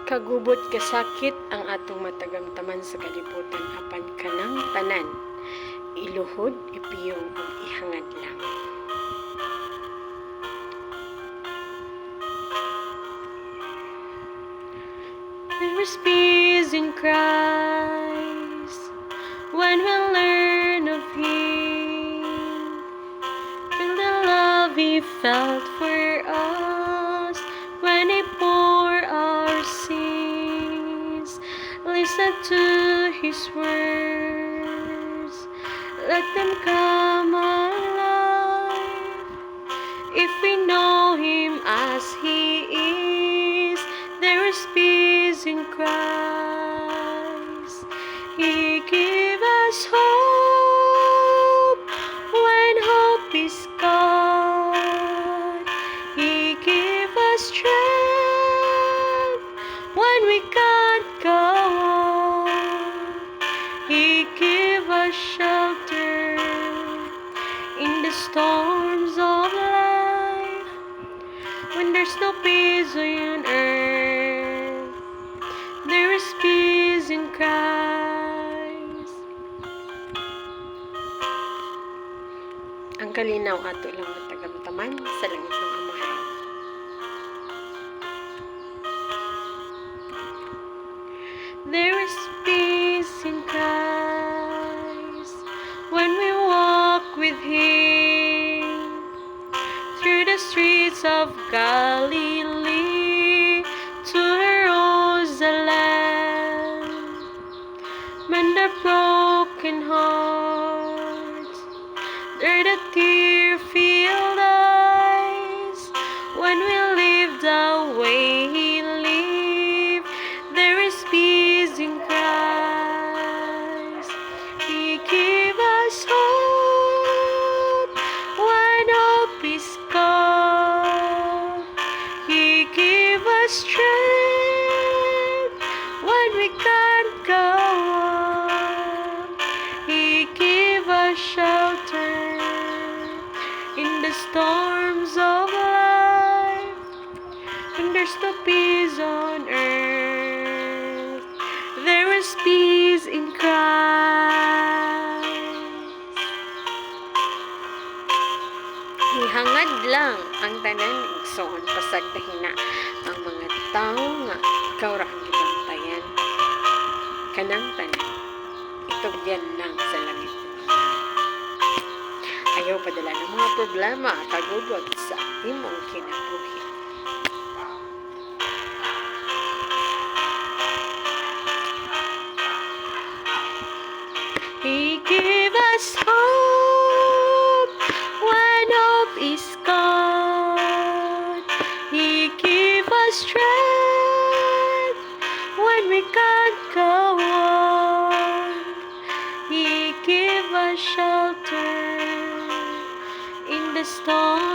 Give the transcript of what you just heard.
Kagubot kasakit ang atong matagamtaman sa kalibutan apan kanang tanan. Iluhod, ipiyong ug ihangad lang. There is peace in Christ when we learn of Him. Feel the love He felt for us when He bore our sins. Listen to His words, let them come alive. If we know Him as He is, there is peace in Christ. He gives us hope when hope is gone. He gives us strength when we can't go on. He gives us shelter in the storms of life. When there's no peace on earth, there is peace in Christ. Ang kalinaw ato lang matagamtaman sa langit ng Amahan. There is peace in Christ when we walk with Him through the streets of Galilee to Jerusalem. Mend the broken hearts, there the tear-filled eyes. When we live the way He lived, there is peace in Christ. He gives us hope when hope is gone. He gives us strength when we can't go on. He gives us shelter in the storms of life. When there's no peace on earth, there is peace in Christ. Ihangad lang ang tanan igsoon pasag dahina ang mga tawo nga ikaw ra ang gibantayan. Kanang tanan itugyan lang sa langit. Ayaw padala ng mga problema at kagubot sa imong kinabuhi. He gives us hope when hope is gone. He gives us strength when we can't go on. He gives us shelter in the storm